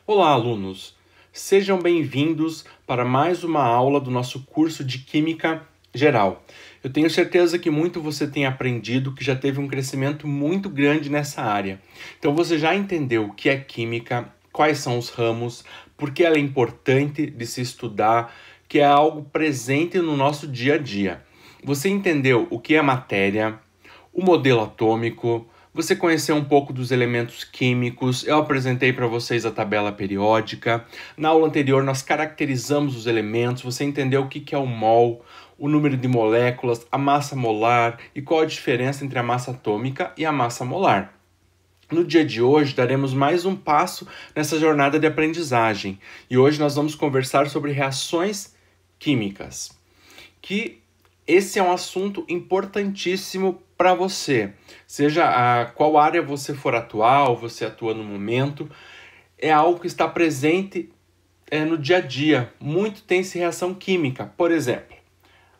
Olá, alunos! Sejam bem-vindos para mais uma aula do nosso curso de Química Geral. Eu tenho certeza que muito você tem aprendido, que já teve um crescimento muito grande nessa área. Então você já entendeu o que é química, quais são os ramos, por que ela é importante de se estudar, que é algo presente no nosso dia a dia. Você entendeu o que é matéria, o modelo atômico, você conheceu um pouco dos elementos químicos, eu apresentei para vocês a tabela periódica. Na aula anterior nós caracterizamos os elementos, você entendeu o que é o mol, o número de moléculas, a massa molar e qual a diferença entre a massa atômica e a massa molar. No dia de hoje daremos mais um passo nessa jornada de aprendizagem e hoje nós vamos conversar sobre reações químicas, que esse é um assunto importantíssimo para você, seja a qual área você for atuar ou você atua no momento, é algo que está presente no dia a dia. Muito tem-se reação química, por exemplo,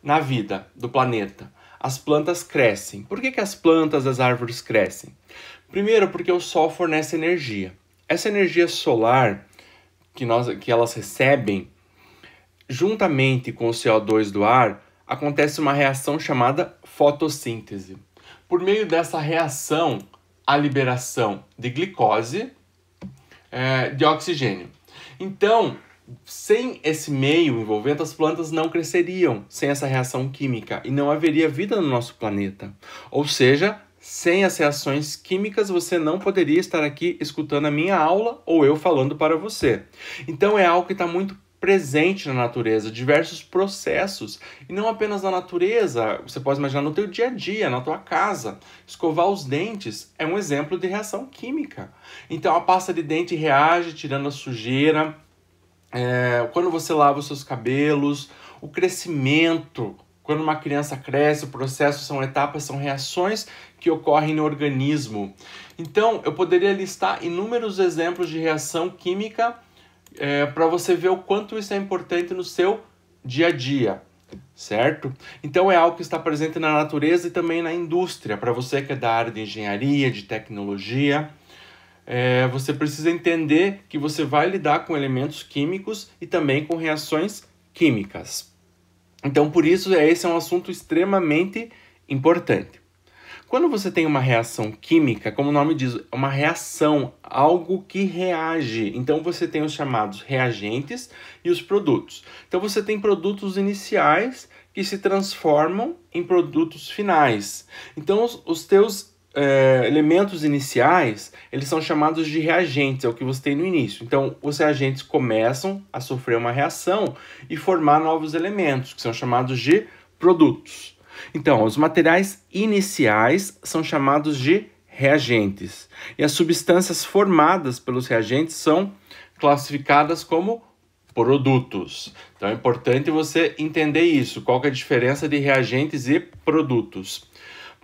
na vida do planeta. As plantas crescem. Por que as plantas, as árvores crescem? Primeiro, porque o Sol fornece energia. Essa energia solar que elas recebem, juntamente com o CO2 do ar, acontece uma reação chamada fotossíntese. Por meio dessa reação, a liberação de glicose, de oxigênio. Então, sem esse meio envolvente, as plantas não cresceriam sem essa reação química e não haveria vida no nosso planeta. Ou seja, sem as reações químicas, você não poderia estar aqui escutando a minha aula ou eu falando para você. Então, é algo que está muito presente na natureza, diversos processos, e não apenas na natureza, você pode imaginar no teu dia a dia, na tua casa. Escovar os dentes é um exemplo de reação química. Então a pasta de dente reage tirando a sujeira, quando você lava os seus cabelos, o crescimento, quando uma criança cresce, o processo são etapas, são reações que ocorrem no organismo. Então eu poderia listar inúmeros exemplos de reação química para você ver o quanto isso é importante no seu dia a dia, certo? Então é algo que está presente na natureza e também na indústria. Para você que é da área de engenharia, de tecnologia, você precisa entender que você vai lidar com elementos químicos e também com reações químicas. Então por isso esse é um assunto extremamente importante. Quando você tem uma reação química, como o nome diz, é uma reação, algo que reage. Então você tem os chamados reagentes e os produtos. Então você tem produtos iniciais que se transformam em produtos finais. Então os teus elementos iniciais, eles são chamados de reagentes, é o que você tem no início. Então os reagentes começam a sofrer uma reação e formar novos elementos, que são chamados de produtos. Então, os materiais iniciais são chamados de reagentes e as substâncias formadas pelos reagentes são classificadas como produtos. Então, é importante você entender isso, qual que é a diferença de reagentes e produtos.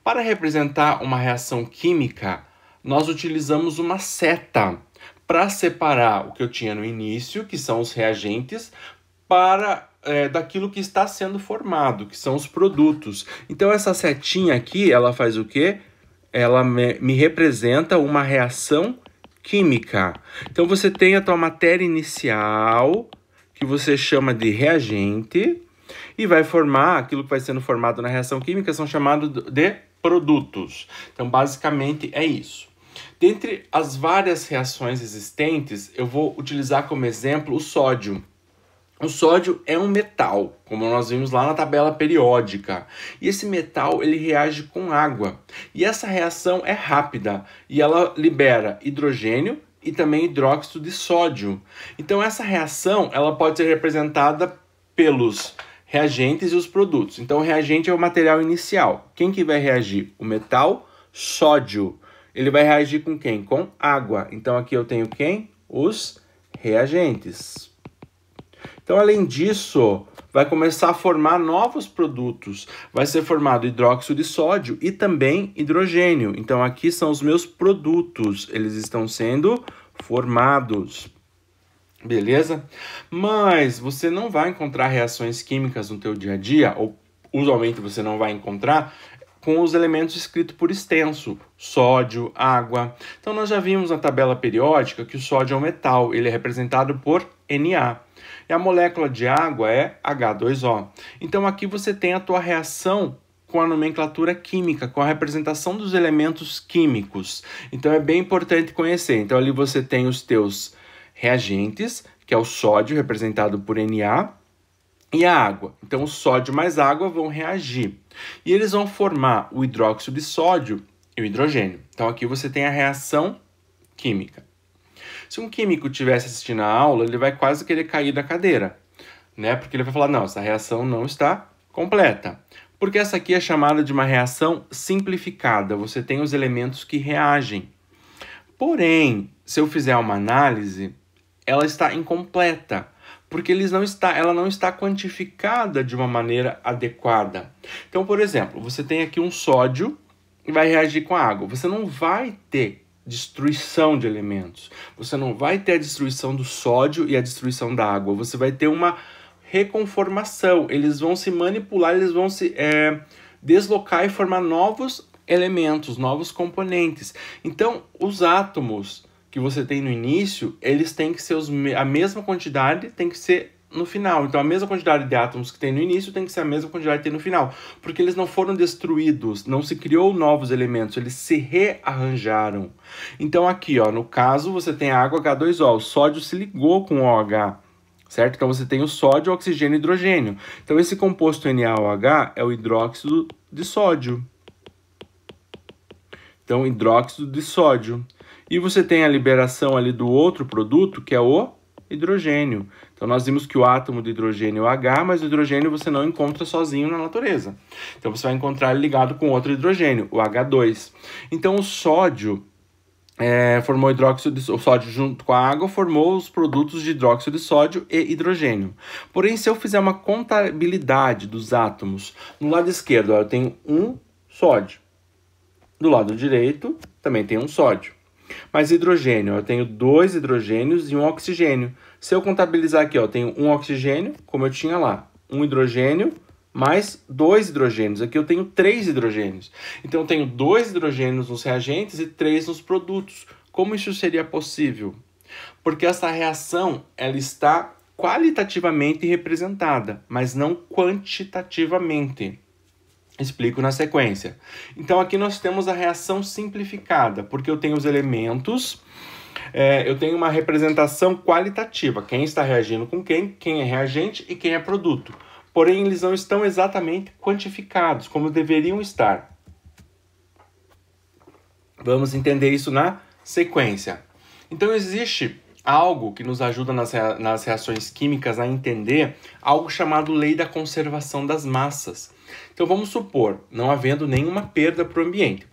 Para representar uma reação química, nós utilizamos uma seta para separar o que eu tinha no início, que são os reagentes, daquilo que está sendo formado, que são os produtos. Então essa setinha aqui, ela faz o quê? Ela me representa uma reação química. Então você tem a tua matéria inicial, que você chama de reagente, e vai formar aquilo que vai sendo formado na reação química, são chamados de produtos. Então basicamente é isso. Dentre as várias reações existentes, eu vou utilizar como exemplo o sódio. O sódio é um metal, como nós vimos lá na tabela periódica. E esse metal ele reage com água. E essa reação é rápida e ela libera hidrogênio e também hidróxido de sódio. Então essa reação ela pode ser representada pelos reagentes e os produtos. Então o reagente é o material inicial. Quem que vai reagir? O metal sódio. Ele vai reagir com quem? Com água. Então aqui eu tenho quem? Os reagentes. Então, além disso, vai começar a formar novos produtos. Vai ser formado hidróxido de sódio e também hidrogênio. Então, aqui são os meus produtos. Eles estão sendo formados. Beleza? Mas você não vai encontrar reações químicas no teu dia a dia, ou usualmente você não vai encontrar, com os elementos escritos por extenso, sódio, água. Então nós já vimos na tabela periódica que o sódio é um metal, ele é representado por Na. E a molécula de água é H2O. Então aqui você tem a tua reação com a nomenclatura química, com a representação dos elementos químicos. Então é bem importante conhecer. Então ali você tem os teus reagentes, que é o sódio representado por Na, e a água. Então o sódio mais água vão reagir. E eles vão formar o hidróxido de sódio e o hidrogênio. Então aqui você tem a reação química. Se um químico estivesse assistindo a aula, ele vai quase querer cair da cadeira, né? Porque ele vai falar, não, essa reação não está completa. Porque essa aqui é chamada de uma reação simplificada. Você tem os elementos que reagem. Porém, se eu fizer uma análise, ela está incompleta, porque ela não está quantificada de uma maneira adequada. Então, por exemplo, você tem aqui um sódio e vai reagir com a água. Você não vai ter destruição de elementos. Você não vai ter a destruição do sódio e a destruição da água. Você vai ter uma reconformação. Eles vão se manipular, eles vão se deslocar e formar novos elementos, novos componentes. Então, os átomos que você tem no início, eles têm que ser a mesma quantidade, tem que ser no final. Então, a mesma quantidade de átomos que tem no início tem que ser a mesma quantidade que tem no final, porque eles não foram destruídos, não se criou novos elementos, eles se rearranjaram. Então, aqui, ó, no caso, você tem a água H2O, o sódio se ligou com o OH, certo? Então, você tem o sódio, oxigênio e hidrogênio. Então, esse composto NaOH é o hidróxido de sódio. Então, hidróxido de sódio. E você tem a liberação ali do outro produto, que é o hidrogênio. Então, nós vimos que o átomo de hidrogênio é o H, mas o hidrogênio você não encontra sozinho na natureza. Então, você vai encontrar ele ligado com outro hidrogênio, o H2. Então, o sódio formou o sódio junto com a água, formou os produtos de hidróxido de sódio e hidrogênio. Porém, se eu fizer uma contabilidade dos átomos, no lado esquerdo, eu tenho um sódio. Do lado direito, também tem um sódio. Mas hidrogênio, eu tenho 2 hidrogênios e um oxigênio. Se eu contabilizar aqui, eu tenho um oxigênio, como eu tinha lá, um hidrogênio mais 2 hidrogênios. Aqui eu tenho 3 hidrogênios. Então eu tenho 2 hidrogênios nos reagentes e 3 nos produtos. Como isso seria possível? Porque essa reação ela está qualitativamente representada, mas não quantitativamente. Explico na sequência. Então aqui nós temos a reação simplificada, porque eu tenho os elementos, eu tenho uma representação qualitativa, quem está reagindo com quem é reagente e quem é produto. Porém, eles não estão exatamente quantificados, como deveriam estar. Vamos entender isso na sequência. Então existe algo que nos ajuda nas reações químicas a entender algo chamado lei da conservação das massas. Então vamos supor, não havendo nenhuma perda para o ambiente.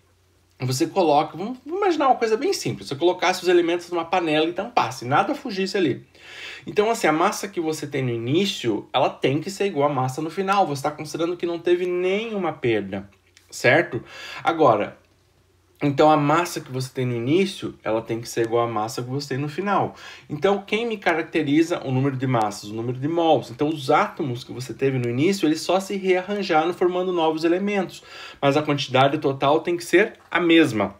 Você coloca, vamos imaginar uma coisa bem simples, você colocasse os elementos numa panela e tampasse, nada fugisse ali. Então assim, a massa que você tem no início, ela tem que ser igual à massa no final, você está considerando que não teve nenhuma perda, certo? Agora, então a massa que você tem no início, ela tem que ser igual à massa que você tem no final. Então quem me caracteriza o número de massas? O número de mols. Então os átomos que você teve no início, eles só se rearranjaram formando novos elementos. Mas a quantidade total tem que ser a mesma.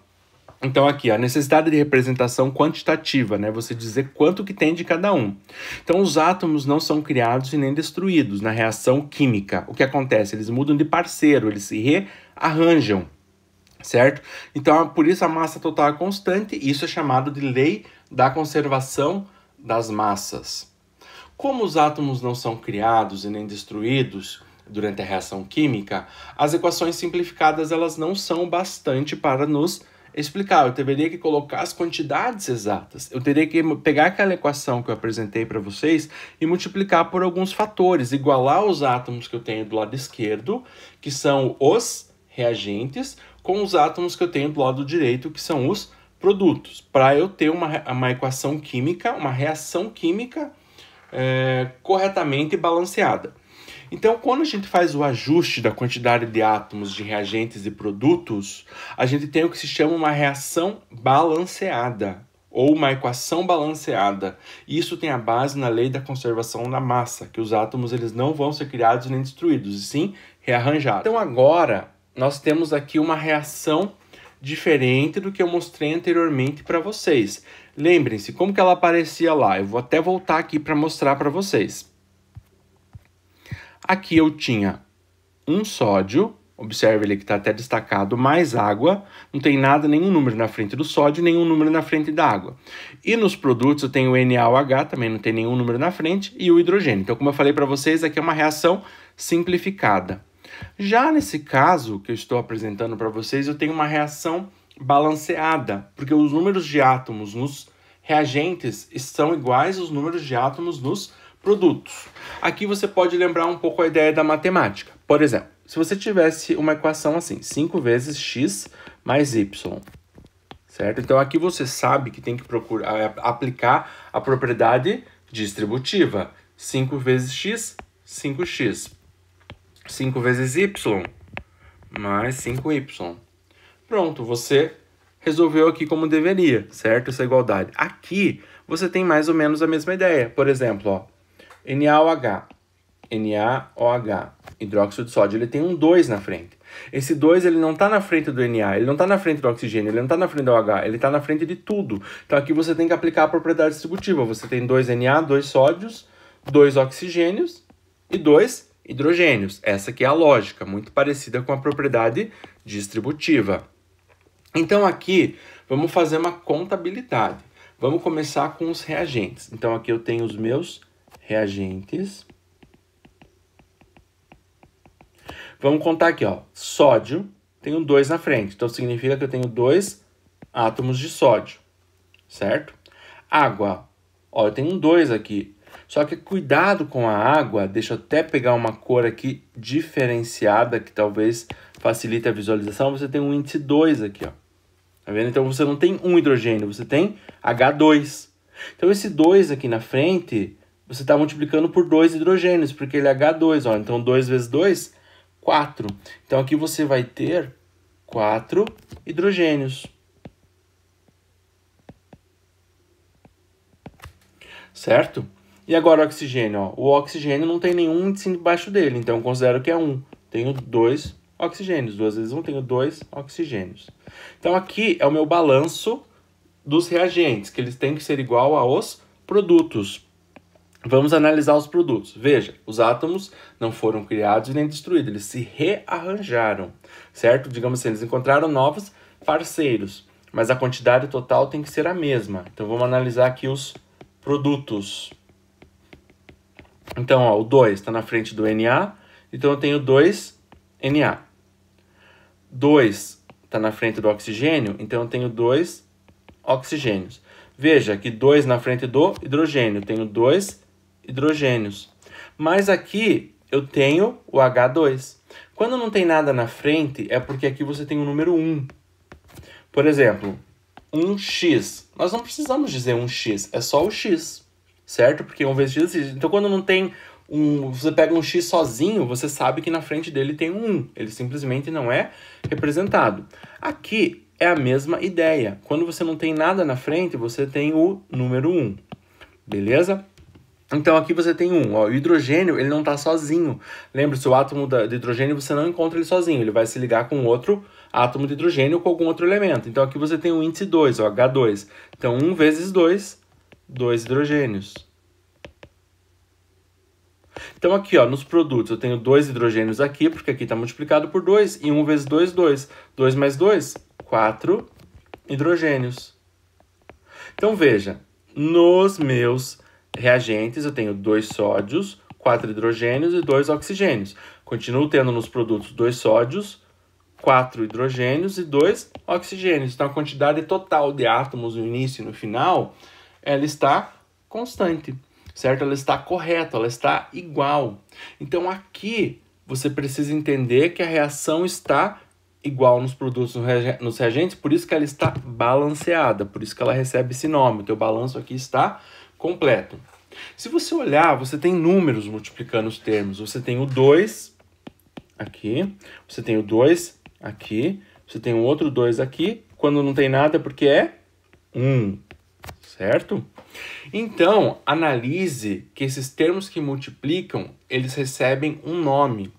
Então aqui, a necessidade de representação quantitativa, né? Você dizer quanto que tem de cada um. Então os átomos não são criados e nem destruídos na reação química. O que acontece? Eles mudam de parceiro, eles se rearranjam. Certo? Então, por isso a massa total é constante, e isso é chamado de lei da conservação das massas. Como os átomos não são criados e nem destruídos durante a reação química, as equações simplificadas elas não são bastante para nos explicar. Eu teria que colocar as quantidades exatas. Eu teria que pegar aquela equação que eu apresentei para vocês e multiplicar por alguns fatores, igualar os átomos que eu tenho do lado esquerdo, que são os reagentes, com os átomos que eu tenho do lado direito, que são os produtos, para eu ter uma equação química, uma reação química corretamente balanceada. Então, quando a gente faz o ajuste da quantidade de átomos, de reagentes e produtos, a gente tem o que se chama uma reação balanceada, ou uma equação balanceada. Isso tem a base na lei da conservação da massa, que os átomos eles não vão ser criados nem destruídos, e sim rearranjados. Então agora, nós temos aqui uma reação diferente do que eu mostrei anteriormente para vocês. Lembrem-se, como que ela aparecia lá? Eu vou até voltar aqui para mostrar para vocês. Aqui eu tinha um sódio, observe ele que está até destacado, mais água, não tem nada, nenhum número na frente do sódio, nenhum número na frente da água. E nos produtos eu tenho o NaOH, também não tem nenhum número na frente, e o hidrogênio. Então, como eu falei para vocês, aqui é uma reação simplificada. Já nesse caso que eu estou apresentando para vocês, eu tenho uma reação balanceada, porque os números de átomos nos reagentes são iguais aos números de átomos nos produtos. Aqui você pode lembrar um pouco a ideia da matemática. Por exemplo, se você tivesse uma equação assim, 5 vezes x mais y, certo? Então aqui você sabe que tem que aplicar a propriedade distributiva. 5 vezes x, 5x. 5 vezes y, mais 5y. Pronto, você resolveu aqui como deveria, certo? Essa igualdade. Aqui você tem mais ou menos a mesma ideia. Por exemplo, ó, NaOH, hidróxido de sódio, ele tem um 2 na frente. Esse 2 ele não está na frente do Na, ele não está na frente do oxigênio, ele não está na frente do OH, ele está na frente de tudo. Então aqui você tem que aplicar a propriedade distributiva. Você tem 2 Na, 2 sódios, 2 oxigênios e 2 hidrogênios. Essa aqui é a lógica, muito parecida com a propriedade distributiva. Então aqui vamos fazer uma contabilidade. Vamos começar com os reagentes. Então aqui eu tenho os meus reagentes. Vamos contar aqui, ó. Sódio, tenho 2 na frente. Então significa que eu tenho 2 átomos de sódio, certo? Água, ó, eu tenho um 2 aqui. Só que cuidado com a água, deixa eu até pegar uma cor aqui diferenciada, que talvez facilite a visualização. Você tem um índice 2 aqui, ó. Tá vendo? Então você não tem um hidrogênio, você tem H2. Então esse 2 aqui na frente, você está multiplicando por 2 hidrogênios, porque ele é H2, ó. Então 2 vezes 2, 4. Então aqui você vai ter 4 hidrogênios. Certo? E agora o oxigênio, ó. O oxigênio não tem nenhum índice embaixo dele, então eu considero que é 1. Tenho 2 oxigênios. 2 vezes 1, tenho 2 oxigênios. Então aqui é o meu balanço dos reagentes, que eles têm que ser igual aos produtos. Vamos analisar os produtos. Veja, os átomos não foram criados nem destruídos, eles se rearranjaram, certo? Digamos assim, eles encontraram novos parceiros, mas a quantidade total tem que ser a mesma. Então vamos analisar aqui os produtos. Então, ó, o 2 está na frente do Na, então eu tenho 2 Na. 2 está na frente do oxigênio, então eu tenho 2 oxigênios. Veja que 2 na frente do hidrogênio, eu tenho 2 hidrogênios. Mas aqui eu tenho o H2. Quando não tem nada na frente, é porque aqui você tem o número 1. Por exemplo, 1x. Nós não precisamos dizer 1x, é só o x. Certo? Porque 1 vezes x... Então, quando não tem você pega um x sozinho, você sabe que na frente dele tem um 1. Ele simplesmente não é representado. Aqui é a mesma ideia. Quando você não tem nada na frente, você tem o número 1. Beleza? Então, aqui você tem 1. Ó, o hidrogênio, ele não está sozinho. Lembre-se, o átomo de hidrogênio, você não encontra ele sozinho. Ele vai se ligar com outro átomo de hidrogênio ou com algum outro elemento. Então, aqui você tem o índice 2, ó, H2. Então, 1 vezes 2, 2 hidrogênios. Então aqui, ó, nos produtos eu tenho 2 hidrogênios aqui, porque aqui está multiplicado por 2, e 1 vezes 2, 2. 2 mais 2, 4 hidrogênios. Então veja, nos meus reagentes eu tenho 2 sódios, 4 hidrogênios e 2 oxigênios. Continuo tendo nos produtos 2 sódios, 4 hidrogênios e 2 oxigênios. Então a quantidade total de átomos no início e no final, ela está constante. Certo? Ela está correta, ela está igual. Então aqui você precisa entender que a reação está igual nos produtos, nos reagentes, por isso que ela está balanceada, por isso que ela recebe esse nome. O teu balanço aqui está completo. Se você olhar, você tem números multiplicando os termos. Você tem o 2 aqui, você tem o 2 aqui, você tem um outro 2 aqui. Quando não tem nada é porque é 1, certo? Então, analise que esses termos que multiplicam, eles recebem um nome.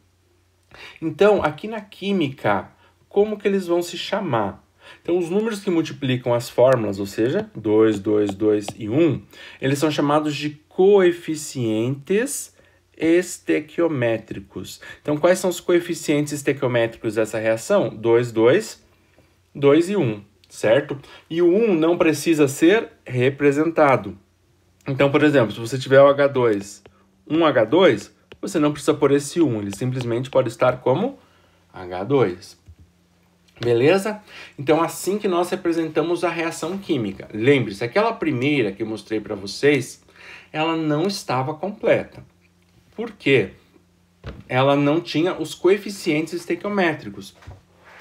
Então, aqui na química, como que eles vão se chamar? Então, os números que multiplicam as fórmulas, ou seja, 2, 2, 2 e 1, eles são chamados de coeficientes estequiométricos. Então, quais são os coeficientes estequiométricos dessa reação? 2, 2, 2 e 1, certo? E o 1 não precisa ser representado. Então, por exemplo, se você tiver o H2, 1H2, você não precisa pôr esse 1, ele simplesmente pode estar como H2. Beleza? Então, assim que nós representamos a reação química. Lembre-se, aquela primeira que eu mostrei para vocês, ela não estava completa. Por quê? Ela não tinha os coeficientes estequiométricos.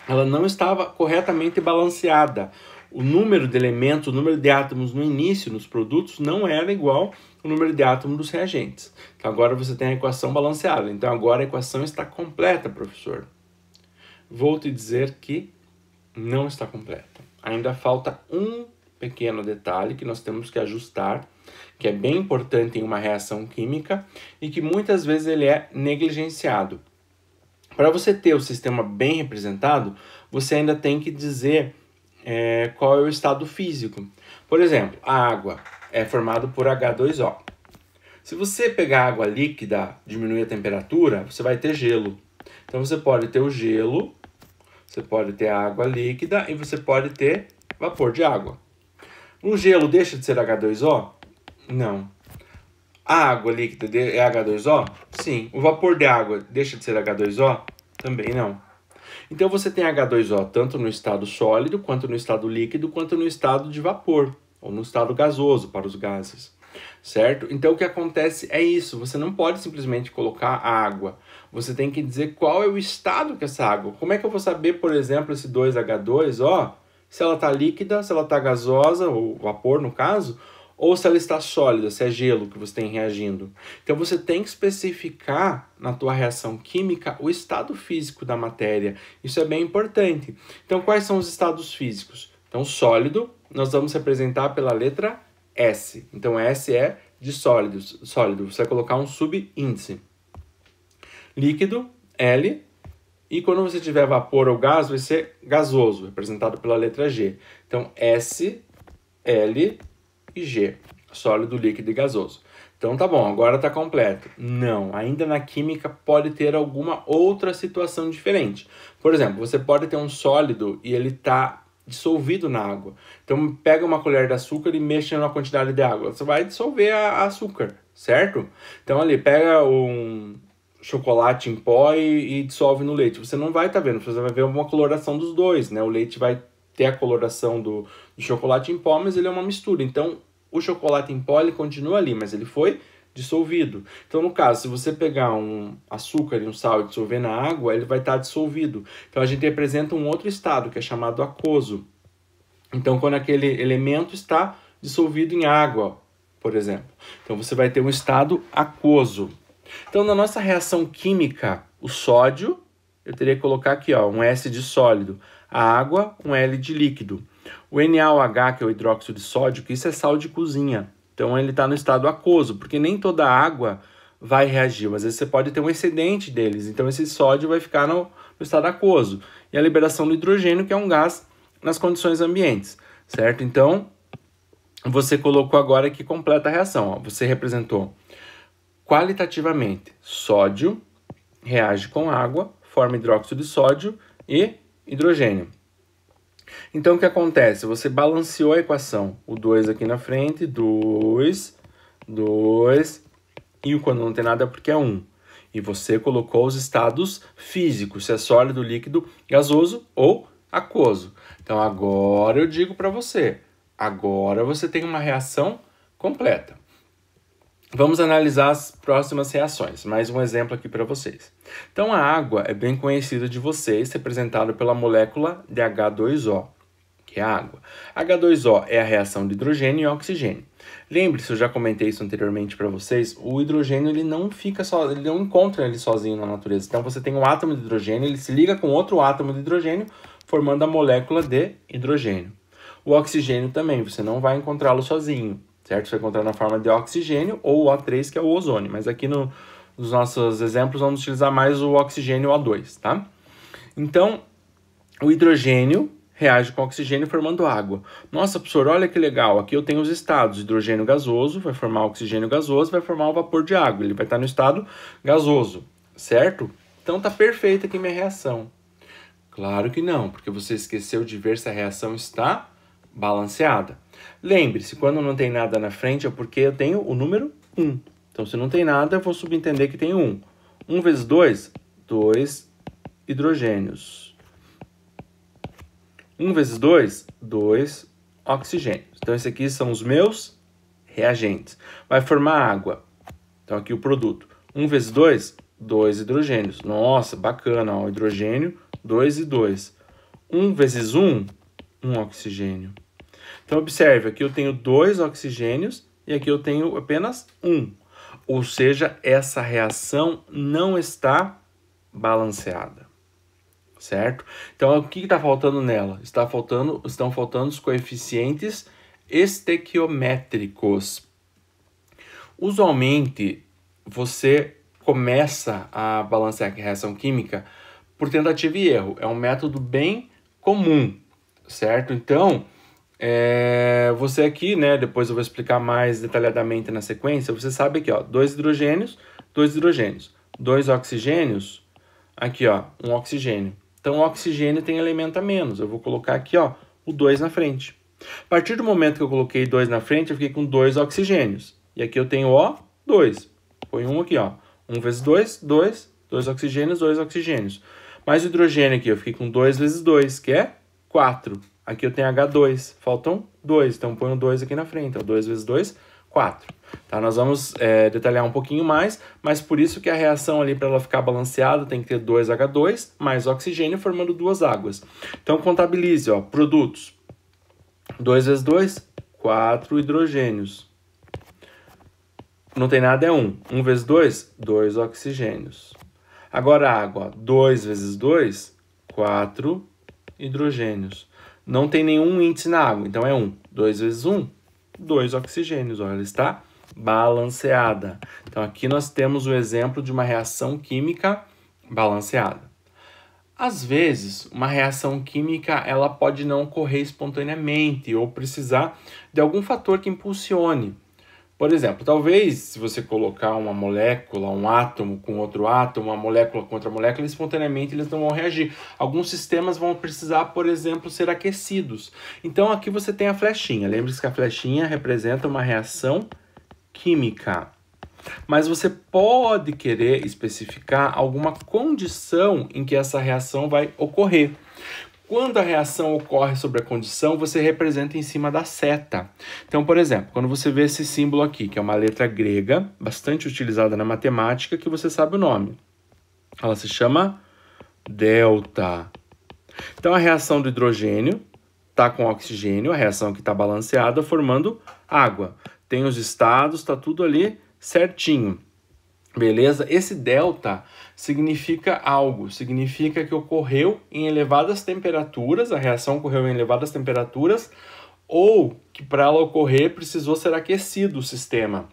Ela não estava corretamente balanceada. O número de elementos, o número de átomos no início, nos produtos, não era igual ao número de átomos dos reagentes. Então, agora você tem a equação balanceada. Então, agora a equação está completa, professor. Vou te dizer que não está completa. Ainda falta um pequeno detalhe que nós temos que ajustar, que é bem importante em uma reação química e que muitas vezes ele é negligenciado. Para você ter o sistema bem representado, você ainda tem que dizer qual é o estado físico. Por exemplo, a água é formada por H2O. Se você pegar água líquida, diminuir a temperatura, você vai ter gelo. Então você pode ter o gelo, você pode ter a água líquida e você pode ter vapor de água. O gelo deixa de ser H2O? Não. A água líquida é H2O? Sim. O vapor de água deixa de ser H2O? Também não. Então você tem H2O tanto no estado sólido, quanto no estado líquido, quanto no estado de vapor, ou no estado gasoso para os gases, certo? Então o que acontece é isso, você não pode simplesmente colocar água, você tem que dizer qual é o estado que essa água. Como é que eu vou saber, por exemplo, esse 2H2O, se ela está líquida, se ela está gasosa, ou vapor no caso, ou se ela está sólida, se é gelo que você tem reagindo. Então você tem que especificar na tua reação química o estado físico da matéria. Isso é bem importante. Então quais são os estados físicos? Então sólido, nós vamos representar pela letra S. Então S é de sólido. Você vai colocar um subíndice. Líquido, L. E quando você tiver vapor ou gás, vai ser gasoso, representado pela letra G. Então S, L e G, sólido, líquido e gasoso. Então tá bom, agora tá completo. Não, ainda na química pode ter alguma outra situação diferente. Por exemplo, você pode ter um sólido e ele tá dissolvido na água. Então pega uma colher de açúcar e mexe na quantidade de água. Você vai dissolver a açúcar, certo? Então ali, pega um chocolate em pó e dissolve no leite. Você não vai estar vendo, você vai ver uma coloração dos dois, né? O leite vai ter a coloração do chocolate em pó, mas ele é uma mistura. Então, o chocolate em pó ele continua ali, mas ele foi dissolvido. Então, no caso, se você pegar um açúcar e um sal e dissolver na água, ele vai estar dissolvido. Então, a gente representa um outro estado, que é chamado aquoso. Então, quando aquele elemento está dissolvido em água, por exemplo. Então, você vai ter um estado aquoso. Então, na nossa reação química, o sódio, eu teria que colocar aqui, ó, um S de sólido. A água, um L de líquido. O NaOH, que é o hidróxido de sódio, que isso é sal de cozinha. Então ele está no estado aquoso, porque nem toda a água vai reagir. Às vezes você pode ter um excedente deles. Então esse sódio vai ficar no estado aquoso. E a liberação do hidrogênio, que é um gás nas condições ambientes. Certo? Então você colocou agora que completa a reação. Ó. Você representou qualitativamente sódio reage com água, forma hidróxido de sódio e hidrogênio. Então, o que acontece? Você balanceou a equação. O 2 aqui na frente, 2, 2, e o quando não tem nada é porque é 1. E você colocou os estados físicos, se é sólido, líquido, gasoso ou aquoso. Então, agora eu digo para você, agora você tem uma reação completa. Vamos analisar as próximas reações. Mais um exemplo aqui para vocês. Então, a água é bem conhecida de vocês, representada pela molécula de H2O, que é a água. H2O é a reação de hidrogênio e oxigênio. Lembre-se, eu já comentei isso anteriormente para vocês, o hidrogênio ele não fica só, ele não encontra ele sozinho na natureza. Então, você tem um átomo de hidrogênio, ele se liga com outro átomo de hidrogênio, formando a molécula de hidrogênio. O oxigênio também, você não vai encontrá-lo sozinho. Certo? Você vai encontrar na forma de oxigênio ou o O3, que é o ozônio. Mas aqui no nos nossos exemplos, vamos utilizar mais o oxigênio O2, tá? Então, o hidrogênio reage com o oxigênio formando água. Nossa, professor, olha que legal, aqui eu tenho os estados. Hidrogênio gasoso vai formar oxigênio gasoso, vai formar o vapor de água. Ele vai estar no estado gasoso, certo? Então tá perfeita aqui minha reação. Claro que não, porque você esqueceu de ver se a reação está balanceada. Lembre-se, quando não tem nada na frente é porque eu tenho o número 1. Então, se não tem nada, eu vou subentender que tem 1. 1 vezes 2, 2 hidrogênios. 1 vezes 2, 2 oxigênios. Então, esses aqui são os meus reagentes. Vai formar água. Então, aqui o produto. 1 vezes 2, 2 hidrogênios. Nossa, bacana, ó, hidrogênio, 2 e 2. 1 vezes 1, 1 oxigênio. Então, observe, aqui eu tenho 2 oxigênios e aqui eu tenho apenas 1. Ou seja, essa reação não está balanceada, certo? Então, o que está faltando nela? Estão faltando os coeficientes estequiométricos. Usualmente, você começa a balancear a reação química por tentativa e erro. É um método bem comum, certo? Então, você aqui, né, depois eu vou explicar mais detalhadamente na sequência, você sabe aqui, ó, 2 hidrogênios, 2 hidrogênios, 2 oxigênios, aqui, ó, 1 oxigênio. Então, o oxigênio tem elemento a menos, eu vou colocar aqui, ó, o 2 na frente. A partir do momento que eu coloquei 2 na frente, eu fiquei com 2 oxigênios. E aqui eu tenho, ó, 2. Põe 1 aqui, ó, 1 vezes 2, 2, 2 oxigênios, 2 oxigênios. Mais o hidrogênio aqui, eu fiquei com 2 vezes 2, que é 4. Aqui eu tenho H2, faltam 2, então ponho 2 aqui na frente, ó, 2 vezes 2, 4. Tá, nós vamos detalhar um pouquinho mais, mas por isso que a reação ali, para ela ficar balanceada, tem que ter 2H2 mais oxigênio formando 2 águas. Então contabilize, ó, produtos. 2 vezes 2, 4 hidrogênios. Não tem nada, é 1. 1 vezes 2, 2 oxigênios. Agora a água, 2 vezes 2, 4 hidrogênios. Não tem nenhum índice na água, então é 1. 2 vezes 1, 2 oxigênios. Olha, ela está balanceada. Então, aqui nós temos o exemplo de uma reação química balanceada. Às vezes, uma reação química ela pode não ocorrer espontaneamente ou precisar de algum fator que impulsione. Por exemplo, talvez se você colocar uma molécula, um átomo com outro átomo, uma molécula com outra molécula, espontaneamente eles não vão reagir. Alguns sistemas vão precisar, por exemplo, ser aquecidos. Então aqui você tem a flechinha. Lembre-se que a flechinha representa uma reação química. Mas você pode querer especificar alguma condição em que essa reação vai ocorrer. Quando a reação ocorre sobre a condição, você representa em cima da seta. Então, por exemplo, quando você vê esse símbolo aqui, que é uma letra grega, bastante utilizada na matemática, que você sabe o nome. Ela se chama delta. Então, a reação do hidrogênio está com oxigênio, a reação que está balanceada, formando água. Tem os estados, está tudo ali certinho. Beleza? Esse delta significa algo, significa que ocorreu em elevadas temperaturas, a reação ocorreu em elevadas temperaturas, ou que para ela ocorrer precisou ser aquecido o sistema.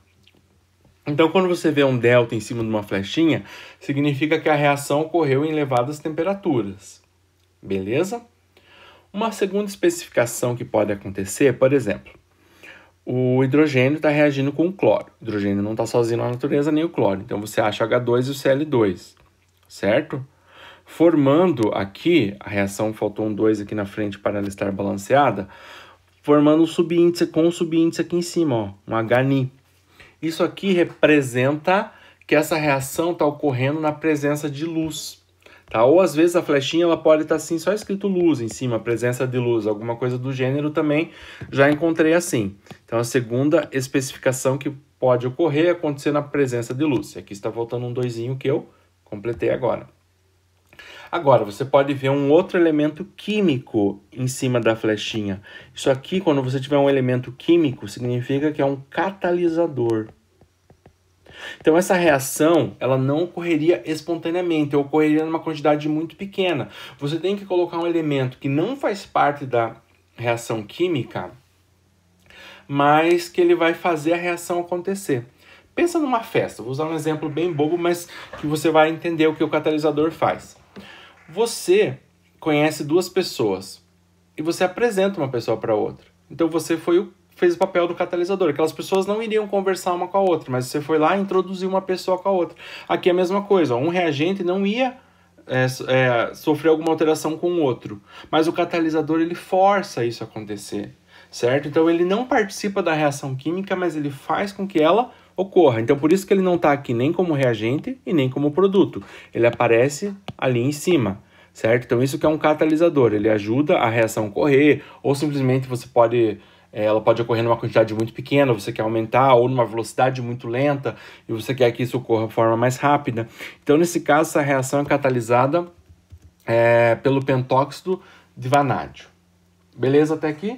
Então, quando você vê um delta em cima de uma flechinha, significa que a reação ocorreu em elevadas temperaturas. Beleza? Uma segunda especificação que pode acontecer, por exemplo, o hidrogênio está reagindo com o cloro. O hidrogênio não está sozinho na natureza, nem o cloro. Então, você acha H2 e o Cl2, certo? Formando aqui, a reação, faltou um 2 aqui na frente para ela estar balanceada, formando um subíndice com um subíndice aqui em cima, ó, um HNI. Isso aqui representa que essa reação está ocorrendo na presença de luz. Tá? Ou às vezes a flechinha ela pode estar assim, só escrito luz em cima, presença de luz, alguma coisa do gênero também já encontrei assim. Então a segunda especificação que pode ocorrer é acontecer na presença de luz. E aqui está faltando um 2 que eu completei agora. Agora, você pode ver um outro elemento químico em cima da flechinha. Isso aqui, quando você tiver um elemento químico, significa que é um catalisador. Então, essa reação, ela não ocorreria espontaneamente, ocorreria numa quantidade muito pequena. Você tem que colocar um elemento que não faz parte da reação química, mas que ele vai fazer a reação acontecer. Pensa numa festa, vou usar um exemplo bem bobo, mas que você vai entender o que o catalisador faz. Você conhece duas pessoas e você apresenta uma pessoa para outra. Então você fez o papel do catalisador. Aquelas pessoas não iriam conversar uma com a outra, mas você foi lá e introduziu uma pessoa com a outra. Aqui é a mesma coisa, um reagente não ia sofrer alguma alteração com o outro, mas o catalisador ele força isso a acontecer, certo? Então ele não participa da reação química, mas ele faz com que ela ocorra. Então por isso que ele não está aqui nem como reagente e nem como produto. Ele aparece ali em cima, certo? Então isso que é um catalisador, ele ajuda a reação a ocorrer, ou simplesmente ela pode ocorrer numa quantidade muito pequena, você quer aumentar, ou numa velocidade muito lenta, e você quer que isso ocorra de forma mais rápida. Então, nesse caso, essa reação é catalisada pelo pentóxido de vanádio. Beleza até aqui?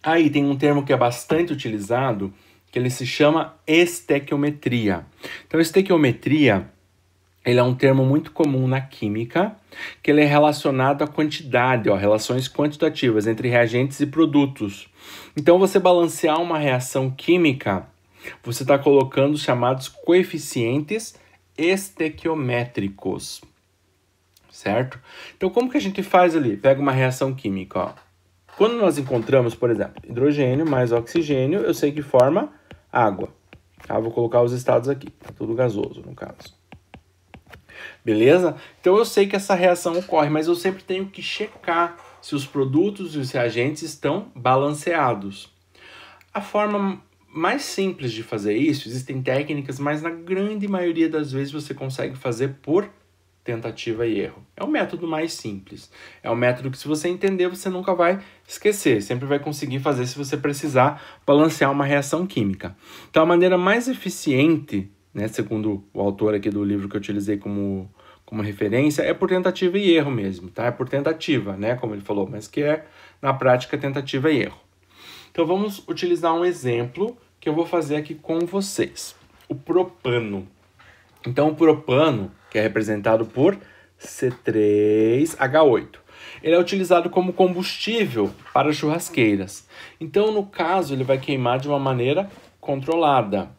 Aí tem um termo que é bastante utilizado, que ele se chama estequiometria. Então, estequiometria, ele é um termo muito comum na química, que ele é relacionado à quantidade, relações quantitativas entre reagentes e produtos. Então, você balancear uma reação química, você está colocando os chamados coeficientes estequiométricos, certo? Então, como que a gente faz ali? Pega uma reação química, ó. Quando nós encontramos, por exemplo, hidrogênio mais oxigênio, eu sei que forma água. Tá? Vou colocar os estados aqui, tá tudo gasoso no caso. Beleza? Então eu sei que essa reação ocorre, mas eu sempre tenho que checar se os produtos e os reagentes estão balanceados. A forma mais simples de fazer isso, existem técnicas, mas na grande maioria das vezes você consegue fazer por tentativa e erro. É o método mais simples. É o método que, se você entender, você nunca vai esquecer. Sempre vai conseguir fazer se você precisar balancear uma reação química. Então a maneira mais eficiente, né, segundo o autor aqui do livro que eu utilizei como referência, é por tentativa e erro mesmo, tá? É por tentativa, né, como ele falou, mas que é, na prática, tentativa e erro. Então, vamos utilizar um exemplo que eu vou fazer aqui com vocês. O propano. Então, o propano, que é representado por C3H8, ele é utilizado como combustível para churrasqueiras. Então, no caso, ele vai queimar de uma maneira controlada,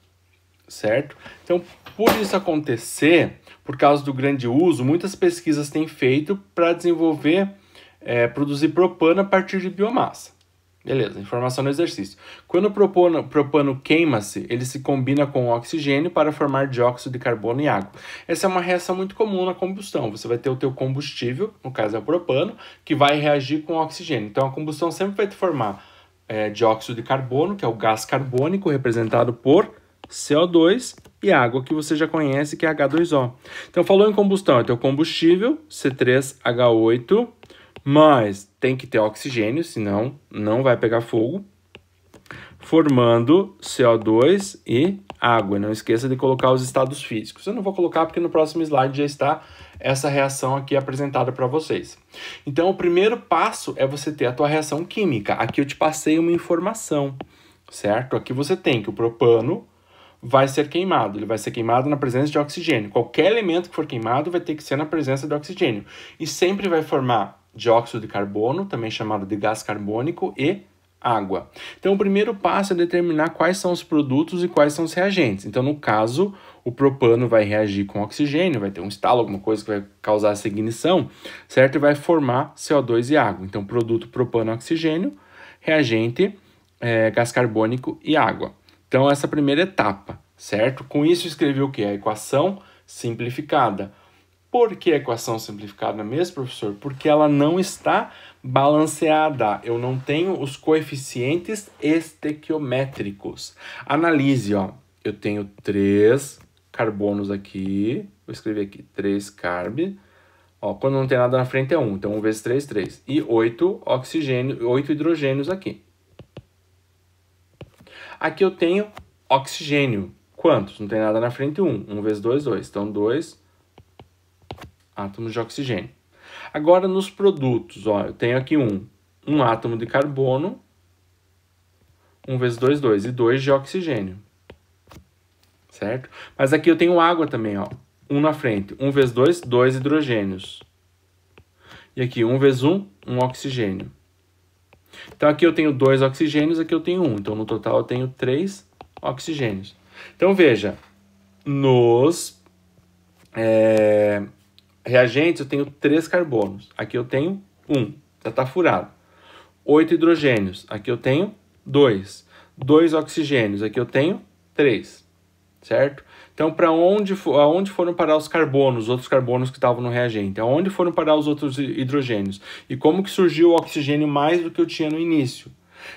certo? Então, por isso acontecer, por causa do grande uso, muitas pesquisas têm feito para desenvolver, produzir propano a partir de biomassa. Beleza, informação no exercício. Quando o propano queima-se, ele se combina com o oxigênio para formar dióxido de carbono e água. Essa é uma reação muito comum na combustão. Você vai ter o teu combustível, no caso é o propano, que vai reagir com o oxigênio. Então a combustão sempre vai te formar dióxido de carbono, que é o gás carbônico, representado por CO2, e água, que você já conhece, que é H2O. Então, falou em combustão, é teu combustível, C3H8, mas tem que ter oxigênio, senão não vai pegar fogo, formando CO2 e água. Não esqueça de colocar os estados físicos. Eu não vou colocar porque no próximo slide já está essa reação aqui apresentada para vocês. Então, o primeiro passo é você ter a tua reação química. Aqui eu te passei uma informação, certo? Aqui você tem que o propano vai ser queimado. Ele vai ser queimado na presença de oxigênio. Qualquer elemento que for queimado vai ter que ser na presença de oxigênio. E sempre vai formar dióxido de carbono, também chamado de gás carbônico, e água. Então, o primeiro passo é determinar quais são os produtos e quais são os reagentes. Então, no caso, o propano vai reagir com oxigênio, vai ter um estalo, alguma coisa que vai causar essa ignição, certo? E vai formar CO2 e água. Então, produto propano, oxigênio, reagente, gás carbônico e água. Então, essa é a primeira etapa, certo? Com isso, eu escrevi o quê? A equação simplificada. Por que a equação simplificada mesmo, professor? Porque ela não está balanceada. Eu não tenho os coeficientes estequiométricos. Analise, ó. Eu tenho 3 carbonos aqui. Vou escrever aqui 3 carb. Ó, quando não tem nada na frente é 1. Então, 1 vezes 3, 3. E 8 hidrogênios aqui. Aqui eu tenho oxigênio. Quantos? Não tem nada na frente, 1. 1 vezes 2, 2. Então, 2 átomos de oxigênio. Agora, nos produtos, ó, eu tenho aqui um átomo de carbono, 1 vezes 2, 2. E 2 de oxigênio. Certo? Mas aqui eu tenho água também, ó. 1 na frente. 1 vezes 2, 2 hidrogênios. E aqui, 1 vezes 1, 1 oxigênio. Então, aqui eu tenho 2 oxigênios, aqui eu tenho 1. Então, no total, eu tenho 3 oxigênios. Então, veja, nos reagentes eu tenho 3 carbonos. Aqui eu tenho 1, já está furado. 8 hidrogênios. Aqui eu tenho 2. 2 oxigênios. Aqui eu tenho 3. Certo? Então, para aonde foram parar os carbonos, os outros carbonos que estavam no reagente? Aonde foram parar os outros hidrogênios? E como que surgiu o oxigênio mais do que eu tinha no início?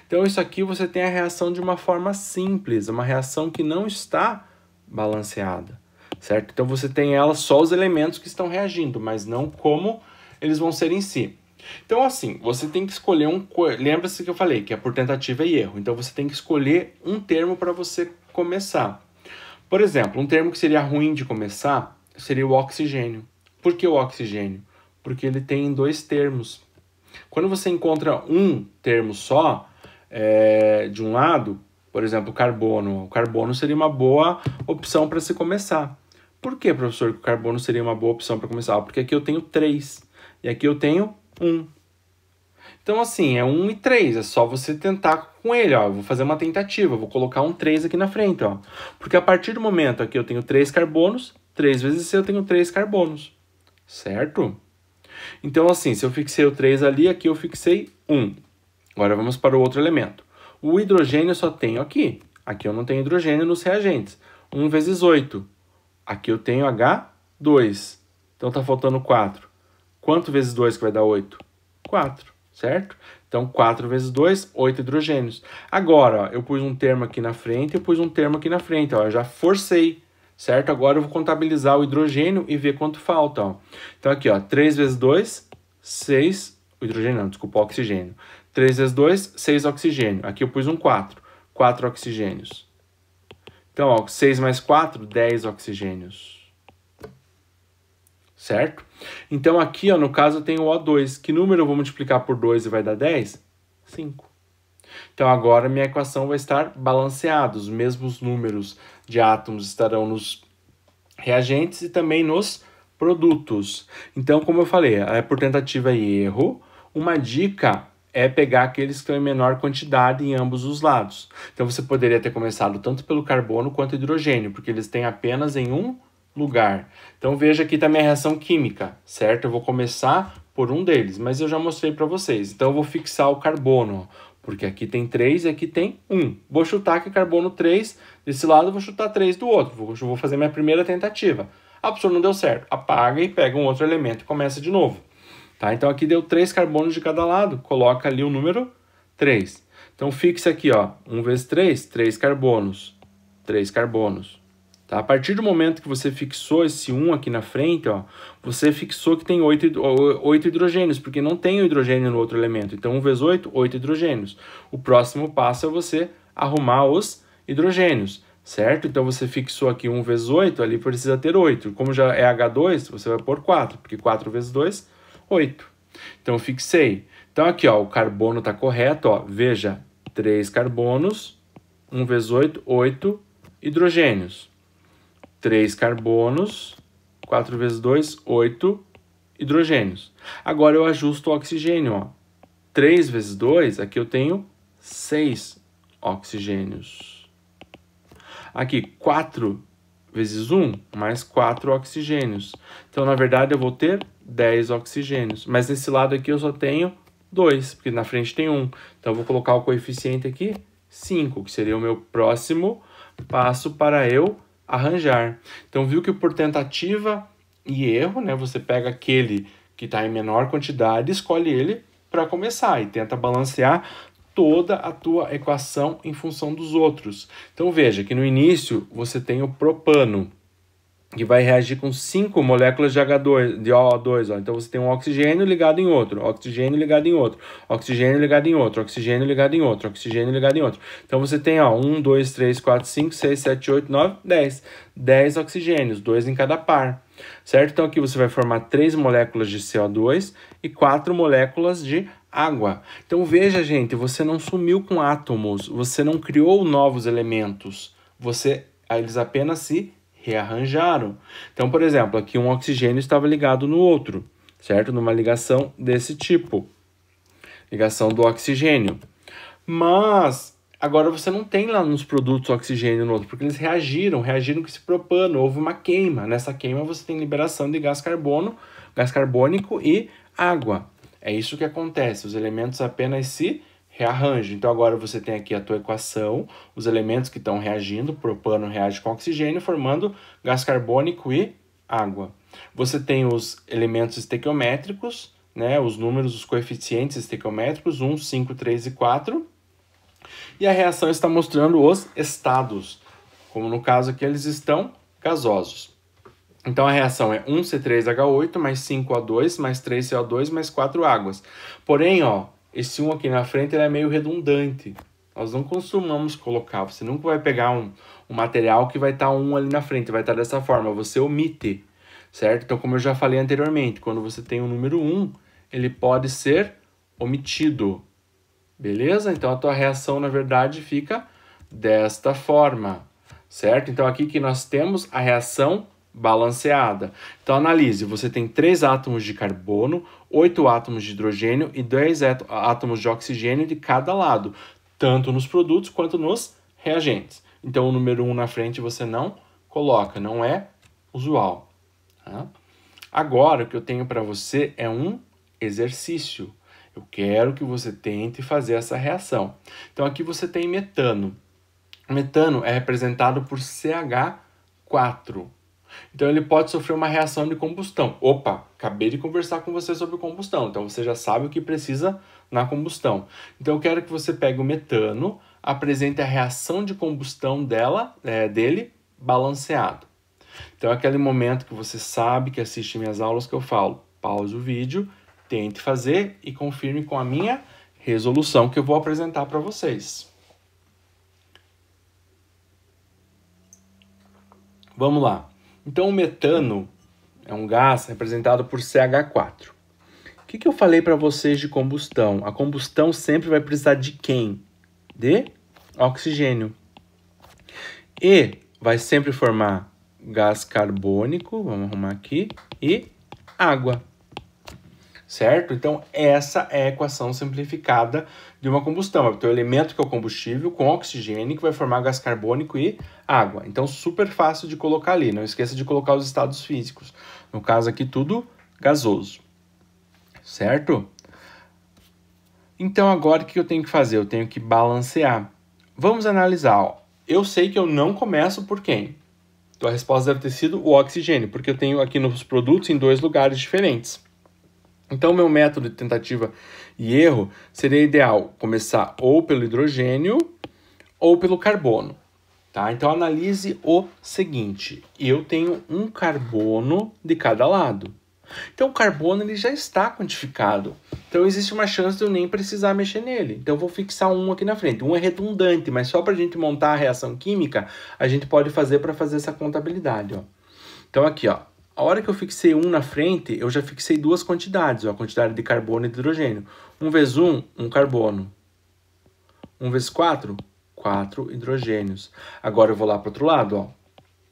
Então, isso aqui você tem a reação de uma forma simples, uma reação que não está balanceada, certo? Então, você tem ela só os elementos que estão reagindo, mas não como eles vão ser em si. Então, assim, você tem que escolher Lembra-se que eu falei que é por tentativa e erro. Então, você tem que escolher um termo para você começar. Por exemplo, um termo que seria ruim de começar seria o oxigênio. Por que o oxigênio? Porque ele tem 2 termos. Quando você encontra um termo só, de um lado, por exemplo, o carbono seria uma boa opção para se começar. Por que, professor, que o carbono seria uma boa opção para começar? Porque aqui eu tenho 3 e aqui eu tenho 1. Então, assim, é 1 e 3, é só você tentar com ele, ó. Eu vou fazer uma tentativa, vou colocar um 3 aqui na frente, ó. Porque a partir do momento aqui eu tenho 3 carbonos, 3 vezes C eu tenho 3 carbonos, certo? Então, assim, se eu fixei o 3 ali, aqui eu fixei 1. Agora vamos para o outro elemento. O hidrogênio eu só tenho aqui. Aqui eu não tenho hidrogênio nos reagentes. 1 vezes 8. Aqui eu tenho H2. Então tá faltando 4. Quanto vezes 2 que vai dar 8? 4. Certo? Então, 4 vezes 2, 8 hidrogênios. Agora, ó, eu pus um termo aqui na frente e pus um termo aqui na frente. Ó, eu já forcei, certo? Agora eu vou contabilizar o hidrogênio e ver quanto falta. Ó. Então, aqui, ó, 3 vezes 2, 6... O hidrogênio não, desculpa, o oxigênio. 3 vezes 2, 6 oxigênio. Aqui eu pus um 4. 4 oxigênios. Então, ó, 6 mais 4, 10 oxigênios. Certo? Então, aqui, ó, no caso, eu tenho o O2. Que número eu vou multiplicar por 2 e vai dar 10? 5. Então, agora minha equação vai estar balanceada. Os mesmos números de átomos estarão nos reagentes e também nos produtos. Então, como eu falei, é por tentativa e erro. Uma dica é pegar aqueles que estão em menor quantidade em ambos os lados. Então, você poderia ter começado tanto pelo carbono quanto hidrogênio, porque eles têm apenas em um lugar. Então veja aqui também a reação química, certo? Eu vou começar por um deles, mas eu já mostrei para vocês. Então eu vou fixar o carbono, porque aqui tem 3 e aqui tem 1. Vou chutar que carbono 3 desse lado, eu vou chutar 3 do outro. Vou fazer minha primeira tentativa. A opção não deu certo. Apaga e pega um outro elemento e começa de novo. Tá? Então aqui deu 3 carbonos de cada lado. Coloca ali o número 3. Então fixa aqui, ó, 1 vezes 3, 3 carbonos. 3 carbonos. Tá? A partir do momento que você fixou esse 1 aqui na frente, ó, você fixou que tem 8 hidrogênios, porque não tem o hidrogênio no outro elemento. Então, 1 vezes 8, 8 hidrogênios. O próximo passo é você arrumar os hidrogênios, certo? Então, você fixou aqui 1 vezes 8, ali precisa ter 8. Como já é H2, você vai pôr 4, porque 4 vezes 2, 8. Então, eu fixei. Então, aqui, ó, o carbono está correto, ó. Veja, 3 carbonos, 1 vezes 8, 8 hidrogênios. 3 carbonos, 4 vezes 2, 8 hidrogênios. Agora eu ajusto o oxigênio. Ó. 3 vezes 2, aqui eu tenho 6 oxigênios. Aqui, 4 vezes 1, mais 4 oxigênios. Então, na verdade, eu vou ter 10 oxigênios. Mas nesse lado aqui eu só tenho 2, porque na frente tem 1. Então, eu vou colocar o coeficiente aqui, 5, que seria o meu próximo passo para eu arranjar. Então, viu que por tentativa e erro, né, você pega aquele que está em menor quantidade, escolhe ele para começar e tenta balancear toda a tua equação em função dos outros. Então, veja que no início você tem o propano, que vai reagir com 5 moléculas de H2, de O2. Ó. Então, você tem um oxigênio ligado em outro, oxigênio ligado em outro, oxigênio ligado em outro, oxigênio ligado em outro, oxigênio ligado em outro. Então, você tem 1, 2, 3, 4, 5, 6, 7, 8, 9, 10. 10 oxigênios, 2 em cada par. Certo? Então, aqui você vai formar 3 moléculas de CO2 e 4 moléculas de água. Então, veja, gente, você não sumiu com átomos, você não criou novos elementos, eles apenas se rearranjaram. Então, por exemplo, aqui um oxigênio estava ligado no outro, certo? Numa ligação desse tipo. Ligação do oxigênio. Mas Agora você não tem lá nos produtos oxigênio no outro, porque eles reagiram com esse propano, houve uma queima. Nessa queima você tem liberação de gás carbônico e água. É isso que acontece, os elementos apenas se rearranjam. Então agora você tem aqui a tua equação, os elementos que estão reagindo, propano reage com oxigênio, formando gás carbônico e água. Você tem os elementos estequiométricos, né, os números, os coeficientes estequiométricos, 1, 5, 3 e 4. E a reação está mostrando os estados, como no caso aqui eles estão gasosos. Então a reação é 1C3H8 mais 5O2 mais 3CO2 mais 4 águas. Porém, ó, esse 1 aqui na frente ele é meio redundante. Nós não costumamos colocar, você nunca vai pegar um material que vai estar 1 ali na frente, vai estar dessa forma, você omite, certo? Então como eu já falei anteriormente, quando você tem o número 1, ele pode ser omitido. Beleza? Então a tua reação, na verdade, fica desta forma, certo? Então aqui que nós temos a reação balanceada. Então analise, você tem 3 átomos de carbono, 8 átomos de hidrogênio e 2 átomos de oxigênio de cada lado, tanto nos produtos quanto nos reagentes. Então o número 1 na frente você não coloca, não é usual. Tá? Agora o que eu tenho para você é um exercício. Eu quero que você tente fazer essa reação. Então aqui você tem metano. O metano é representado por CH4. Então ele pode sofrer uma reação de combustão. Opa, acabei de conversar com você sobre combustão, então você já sabe o que precisa na combustão. Então eu quero que você pegue o metano, apresente a reação de combustão dele balanceado. Então é aquele momento que você sabe que assiste minhas aulas que eu falo, pause o vídeo, tente fazer e confirme com a minha resolução que eu vou apresentar para vocês. Vamos lá. Então, o metano é um gás representado por CH4. O que eu falei para vocês de combustão? A combustão sempre vai precisar de quem? De oxigênio. E vai sempre formar gás carbônico, vamos arrumar aqui, e água. Certo? Então, essa é a equação simplificada de uma combustão. É o teu elemento que é o combustível com oxigênio que vai formar gás carbônico e água. Então, super fácil de colocar ali. Não esqueça de colocar os estados físicos. No caso aqui, tudo gasoso. Certo? Então, agora o que eu tenho que fazer? Eu tenho que balancear. Vamos analisar. Ó. Eu sei que eu não começo por quem? Então, a resposta deve ter sido o oxigênio, porque eu tenho aqui nos produtos em 2 lugares diferentes. Então, meu método de tentativa e erro seria ideal começar ou pelo hidrogênio ou pelo carbono. Tá? Então, analise o seguinte. Eu tenho um carbono de cada lado. Então, o carbono ele já está quantificado. Então, existe uma chance de eu nem precisar mexer nele. Então, eu vou fixar um aqui na frente. Um é redundante, mas só para a gente montar a reação química, a gente pode fazer para fazer essa contabilidade. Ó. Então, aqui, ó. A hora que eu fixei 1 na frente, eu já fixei 2 quantidades, ó, a quantidade de carbono e de hidrogênio. 1 vezes 1, 1 carbono. 1 vezes 4, 4 hidrogênios. Agora eu vou lá para o outro lado, ó.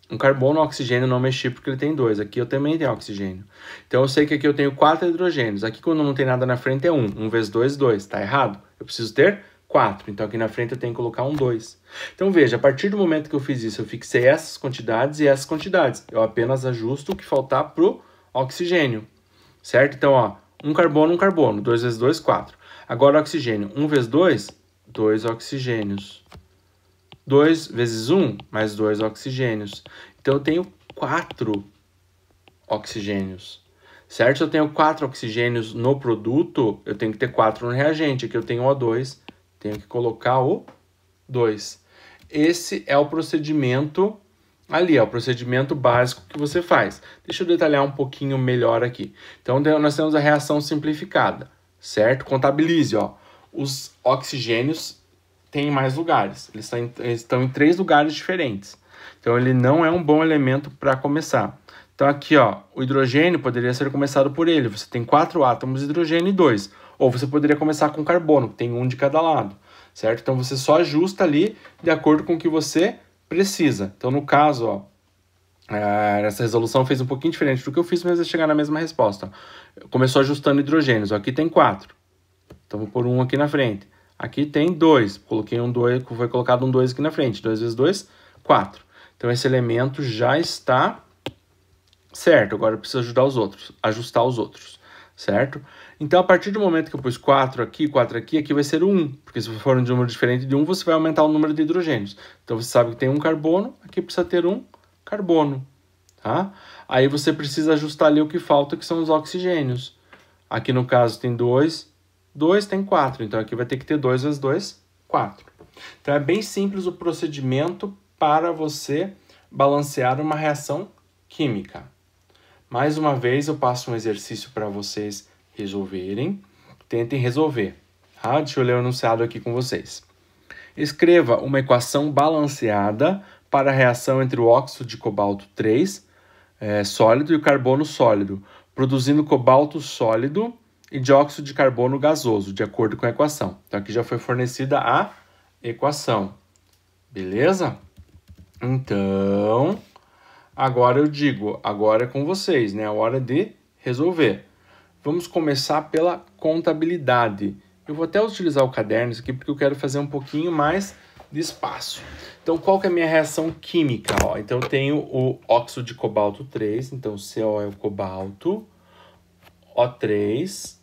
Um carbono, oxigênio não mexi porque ele tem 2. Aqui eu também tenho oxigênio. Então eu sei que aqui eu tenho 4 hidrogênios. Aqui quando não tem nada na frente é 1. 1 vezes 2, 2. Tá errado? Eu preciso ter 4. Então aqui na frente eu tenho que colocar um 2. Então veja, a partir do momento que eu fiz isso, eu fixei essas quantidades e essas quantidades. Eu apenas ajusto o que faltar pro oxigênio. Certo? Então, ó, um carbono. 2 vezes 2, 4. Agora oxigênio. 1 vezes 2, 2 oxigênios. 2 vezes 1, mais 2 oxigênios. Então eu tenho 4 oxigênios. Certo? Se eu tenho 4 oxigênios no produto, eu tenho que ter 4 no reagente. Aqui eu tenho O2, tenho que colocar o 2. Esse é o procedimento ali, é o procedimento básico que você faz. Deixa eu detalhar um pouquinho melhor aqui. Então, nós temos a reação simplificada, certo? Contabilize, ó. Os oxigênios têm mais lugares. Eles estão em 3 lugares diferentes. Então, ele não é um bom elemento para começar. Então, aqui, ó, o hidrogênio poderia ser começado por ele. Você tem 4 átomos de hidrogênio e 2. Ou você poderia começar com carbono, que tem 1 de cada lado, certo? Então, você só ajusta ali de acordo com o que você precisa. Então, no caso, ó, essa resolução fez um pouquinho diferente do que eu fiz, mas vai chegar na mesma resposta. Começou ajustando hidrogênios. Ó, aqui tem 4. Então, vou pôr 1 aqui na frente. Aqui tem 2. Coloquei um 2, foi colocado um 2 aqui na frente. 2 vezes 2, 4. Então, esse elemento já está certo. Agora eu preciso ajustar os outros, certo? Então, a partir do momento que eu pus 4 aqui vai ser o 1. Porque se for um número diferente de 1, você vai aumentar o número de hidrogênios. Então, você sabe que tem um carbono, aqui precisa ter um carbono, tá? Aí você precisa ajustar ali o que falta, que são os oxigênios. Aqui no caso tem 2, 2 tem 4. Então, aqui vai ter que ter 2 vezes 2, 4. Então, é bem simples o procedimento para você balancear uma reação química. Mais uma vez, eu passo um exercício para vocês resolverem. Tentem resolver. Tá? Deixa eu ler o enunciado aqui com vocês. Escreva uma equação balanceada para a reação entre o óxido de cobalto 3 sólido e o carbono sólido, produzindo cobalto sólido e dióxido de carbono gasoso, de acordo com a equação. Então, aqui já foi fornecida a equação. Beleza? Então, agora eu digo, agora é com vocês, né? A hora de resolver. Vamos começar pela contabilidade. Eu vou até utilizar o caderno aqui porque eu quero fazer um pouquinho mais de espaço. Então, qual que é a minha reação química? Ó, então, eu tenho o óxido de cobalto 3, então CO é o cobalto, O3,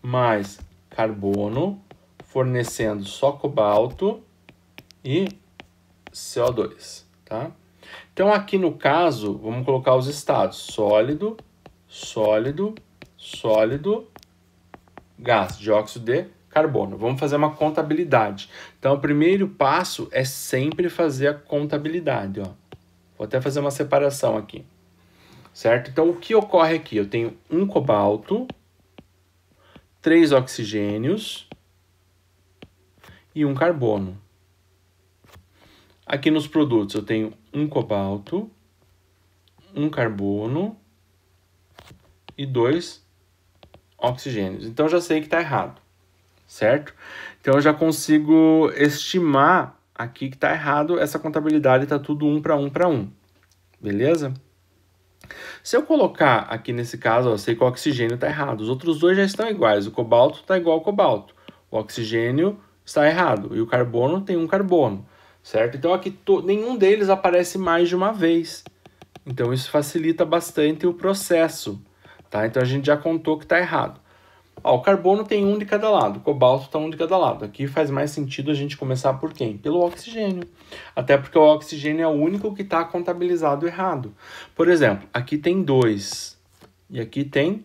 mais carbono, fornecendo só cobalto e CO2, tá? Então, aqui no caso, vamos colocar os estados: sólido, sólido, sólido, gás, dióxido de carbono. Vamos fazer uma contabilidade. Então, o primeiro passo é sempre fazer a contabilidade, ó. Vou até fazer uma separação aqui, certo? Então, o que ocorre aqui? Eu tenho um cobalto, 3 oxigênios e um carbono. Aqui nos produtos eu tenho um cobalto, um carbono e 2 oxigênios. Então, eu já sei que está errado, certo? Então, eu já consigo estimar aqui que está errado. Essa contabilidade está tudo 1 para 1 para 1. Beleza? Se eu colocar aqui nesse caso, eu sei que o oxigênio está errado. Os outros dois já estão iguais. O cobalto está igual ao cobalto. O oxigênio está errado. E o carbono tem um carbono, certo? Então, aqui nenhum deles aparece mais de uma vez. Então, isso facilita bastante o processo, tá? Então, a gente já contou que está errado. Ó, o carbono tem um de cada lado, o cobalto está um de cada lado. Aqui faz mais sentido a gente começar por quem? Pelo oxigênio. Até porque o oxigênio é o único que está contabilizado errado. Por exemplo, aqui tem 2 e aqui tem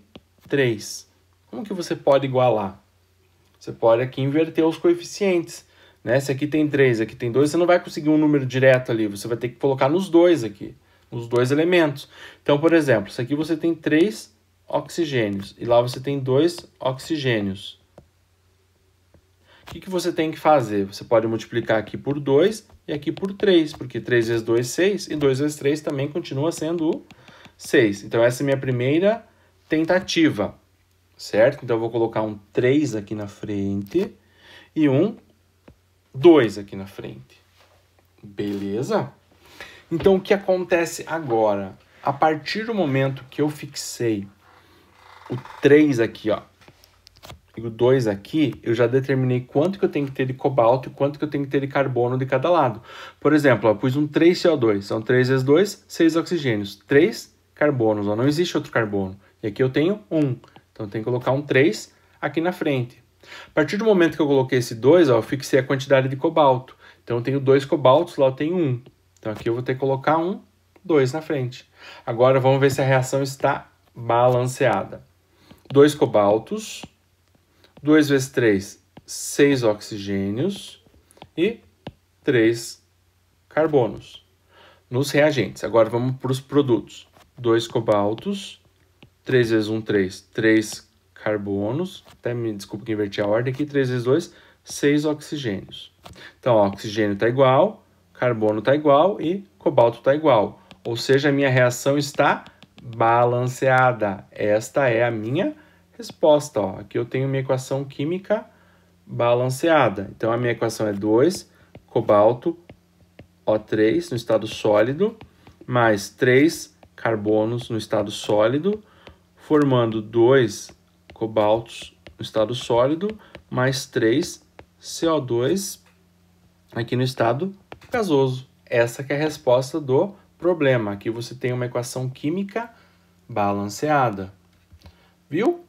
3. Como que você pode igualar? Você pode aqui inverter os coeficientes, né? Se aqui tem 3, aqui tem 2, você não vai conseguir um número direto ali. Você vai ter que colocar nos dois aqui, nos dois elementos. Então, por exemplo, se aqui você tem 3 oxigênios e lá você tem 2 oxigênios. O que você tem que fazer? Você pode multiplicar aqui por 2 e aqui por 3, porque 3 vezes 2 é 6 e 2 vezes 3 também continua sendo 6. Então, essa é a minha primeira tentativa, certo? Então, eu vou colocar um 3 aqui na frente e um 2 aqui na frente. Beleza? Então, o que acontece agora? A partir do momento que eu fixei o 3 aqui, ó, e o 2 aqui, eu já determinei quanto que eu tenho que ter de cobalto e quanto que eu tenho que ter de carbono de cada lado. Por exemplo, eu pus um 3CO2, são 3 vezes 2, 6 oxigênios, 3 carbonos, ó, não existe outro carbono. E aqui eu tenho 1, então eu tenho que colocar um 3 aqui na frente. A partir do momento que eu coloquei esse 2, ó, eu fixei a quantidade de cobalto. Então eu tenho 2 cobaltos, lá eu tenho 1. Então aqui eu vou ter que colocar um 2 na frente. Agora vamos ver se a reação está balanceada. 2 cobaltos, 2 vezes 3, 6 oxigênios e 3 carbonos nos reagentes. Agora vamos para os produtos. 2 cobaltos, 3 vezes 1, 3, 3 carbonos, até me desculpa que inverti a ordem aqui, 3 vezes 2, 6 oxigênios. Então, ó, oxigênio está igual, carbono está igual e cobalto está igual. Ou seja, a minha reação está balanceada. Esta é a minha resposta. Ó. Aqui eu tenho minha equação química balanceada. Então, a minha equação é 2 cobalto O3 no estado sólido, mais 3 carbonos no estado sólido, formando 2 cobaltos no estado sólido, mais 3 CO2 aqui no estado gasoso. Essa que é a resposta do problema. Aqui você tem uma equação química balanceada. Viu?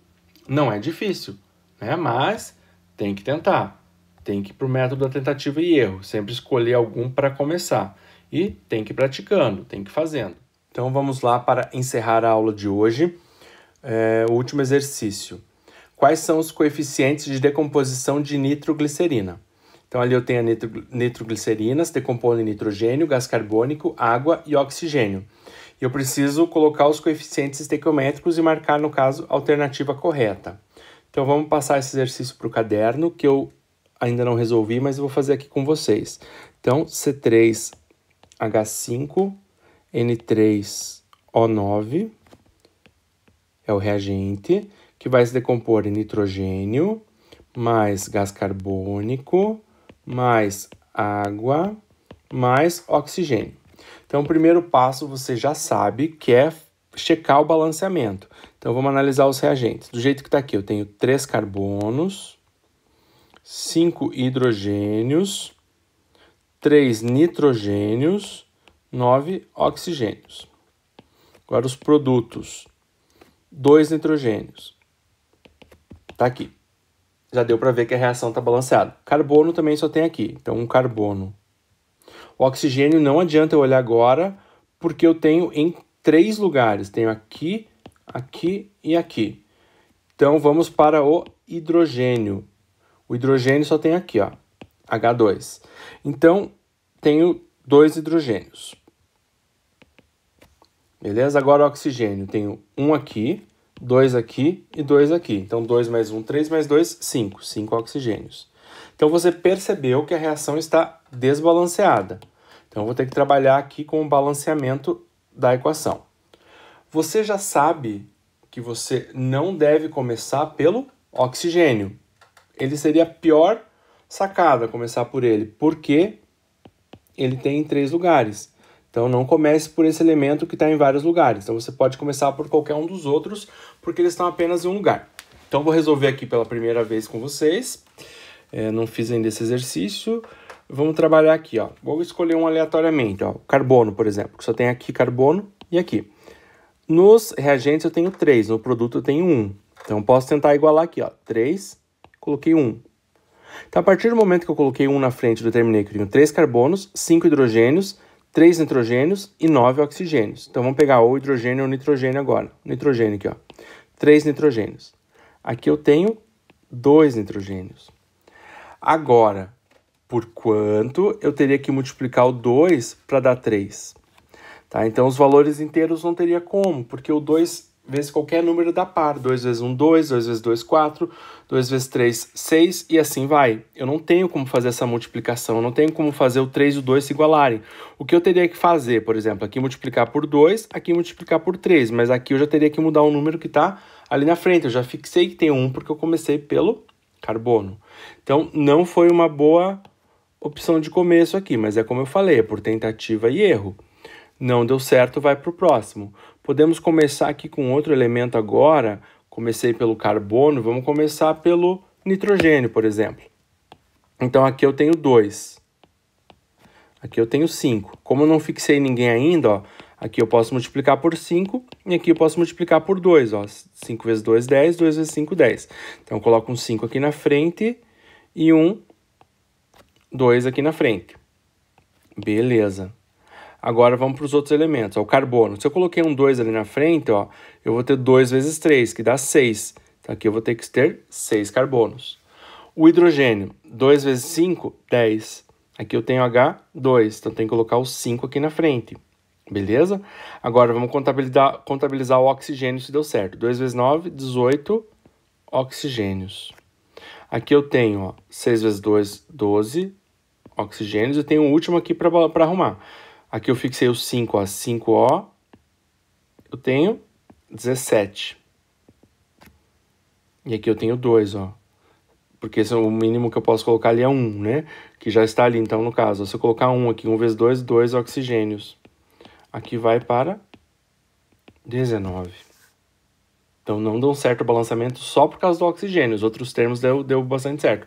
Não é difícil, né? Mas tem que tentar. Tem que ir para o método da tentativa e erro. Sempre escolher algum para começar. E tem que ir praticando, tem que ir fazendo. Então vamos lá para encerrar a aula de hoje. O último exercício. Quais são os coeficientes de decomposição de nitroglicerina? Então ali eu tenho a nitroglicerina, se decompõe em nitrogênio, gás carbônico, água e oxigênio. E eu preciso colocar os coeficientes estequiométricos e marcar, no caso, a alternativa correta. Então vamos passar esse exercício para o caderno, que eu ainda não resolvi, mas eu vou fazer aqui com vocês. Então, C3H5N3O9 é o reagente, que vai se decompor em nitrogênio, mais gás carbônico, mais água, mais oxigênio. Então, o primeiro passo você já sabe, que é checar o balanceamento. Então, vamos analisar os reagentes. Do jeito que está aqui, eu tenho 3 carbonos, 5 hidrogênios, 3 nitrogênios, 9 oxigênios. Agora, os produtos. 2 nitrogênios. Tá aqui. Já deu para ver que a reação está balanceada. Carbono também só tem aqui. Então, um carbono. O oxigênio não adianta eu olhar agora, porque eu tenho em 3 lugares. Tenho aqui, aqui e aqui. Então, vamos para o hidrogênio. O hidrogênio só tem aqui, ó, H2. Então, tenho 2 hidrogênios. Beleza? Agora o oxigênio. Tenho 1 aqui, 2 aqui e 2 aqui. Então, 2 mais 1, 3 mais 2, 5. 5 oxigênios. Então, você percebeu que a reação está desbalanceada. Então, eu vou ter que trabalhar aqui com o balanceamento da equação. Você já sabe que você não deve começar pelo oxigênio. Ele seria a pior sacada começar por ele, porque ele tem em 3 lugares. Então, não comece por esse elemento que está em vários lugares. Então, você pode começar por qualquer um dos outros, porque eles estão apenas em um lugar. Então, vou resolver aqui pela primeira vez com vocês. Não fiz ainda esse exercício. Vamos trabalhar aqui, ó. Vou escolher um aleatoriamente, ó. Carbono, por exemplo, que só tem aqui carbono e aqui. Nos reagentes eu tenho 3, no produto eu tenho 1. Então, posso tentar igualar aqui, ó. 3, coloquei 1. Então, a partir do momento que eu coloquei 1 na frente, eu determinei que eu tenho 3 carbonos, 5 hidrogênios, 3 nitrogênios e 9 oxigênios. Então, vamos pegar o hidrogênio ou o nitrogênio agora. Nitrogênio aqui, ó. 3 nitrogênios. Aqui eu tenho 2 nitrogênios. Agora, por quanto eu teria que multiplicar o 2 para dar 3? Tá? Então, os valores inteiros não teria como, porque o 2 vezes qualquer número dá par. 2 vezes 1, 2, 2 vezes 2, 4, 2 vezes 3, 6 e assim vai. Eu não tenho como fazer essa multiplicação, eu não tenho como fazer o 3 e o 2 se igualarem. O que eu teria que fazer, por exemplo, aqui multiplicar por 2, aqui multiplicar por 3, mas aqui eu já teria que mudar o número que está ali na frente. Eu já fixei que tem 1 porque eu comecei pelo carbono. Então, não foi uma boa opção de começo aqui, mas é como eu falei, é por tentativa e erro. Não deu certo, vai para o próximo. Podemos começar aqui com outro elemento agora. Comecei pelo carbono, vamos começar pelo nitrogênio, por exemplo. Então, aqui eu tenho 2. Aqui eu tenho 5. Como eu não fixei ninguém ainda, ó, aqui eu posso multiplicar por 5 e aqui eu posso multiplicar por 2. Ó. 5 vezes 2, 10. 2 vezes 5, 10. Então, eu coloco um 5 aqui na frente e um 2 aqui na frente. Beleza. Agora vamos para os outros elementos. Ó, o carbono. Se eu coloquei um 2 ali na frente, ó, eu vou ter 2 vezes 3, que dá 6. Então aqui eu vou ter que ter 6 carbonos. O hidrogênio. 2 vezes 5, 10. Aqui eu tenho H2, então tem que colocar o 5 aqui na frente. Beleza? Agora vamos contabilizar o oxigênio se deu certo. 2 vezes 9, 18 oxigênios. Aqui eu tenho, ó, 6 vezes 2, 12 oxigênios. Eu tenho o último aqui para arrumar. Aqui eu fixei o 5, ó, 5O. Eu tenho 17. E aqui eu tenho 2, ó. Porque esse é o mínimo que eu posso colocar ali é 1, né? Que já está ali, então, no caso. Se eu colocar 1 aqui, 1 vezes 2, 2 oxigênios. Aqui vai para 19. Então não deu certo o balanceamento só por causa do oxigênio, os outros termos deu bastante certo.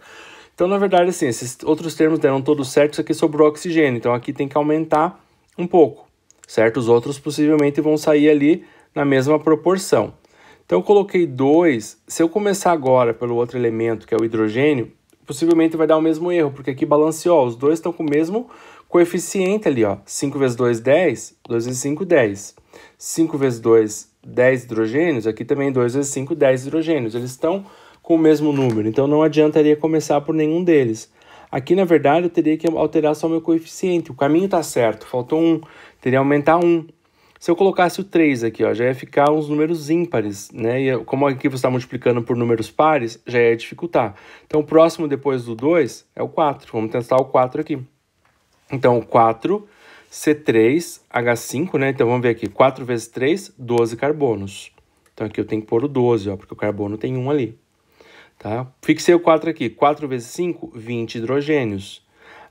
Então, na verdade, assim, esses outros termos deram todos certo, isso aqui sobrou oxigênio, então aqui tem que aumentar um pouco, certo? Os outros possivelmente vão sair ali na mesma proporção. Então eu coloquei 2, se eu começar agora pelo outro elemento, que é o hidrogênio, possivelmente vai dar o mesmo erro, porque aqui balanceou, os dois estão com o mesmo coeficiente ali, ó. 5 vezes 2, 10, 2 vezes 5, 10. 5 vezes 2, 10 hidrogênios, aqui também 2 vezes 5, 10 hidrogênios. Eles estão com o mesmo número, então não adiantaria começar por nenhum deles. Aqui, na verdade, eu teria que alterar só o meu coeficiente, o caminho está certo, faltou 1, teria que aumentar 1. Se eu colocasse o 3 aqui, ó, já ia ficar uns números ímpares, né? E como aqui você está multiplicando por números pares, já ia dificultar. Então, o próximo depois do 2 é o 4. Vamos testar o 4 aqui. Então, o 4, C3H5, né? Então, vamos ver aqui. 4 vezes 3, 12 carbonos. Então, aqui eu tenho que pôr o 12, ó, porque o carbono tem 1 ali. Tá? Fixei o 4 aqui. 4 vezes 5, 20 hidrogênios.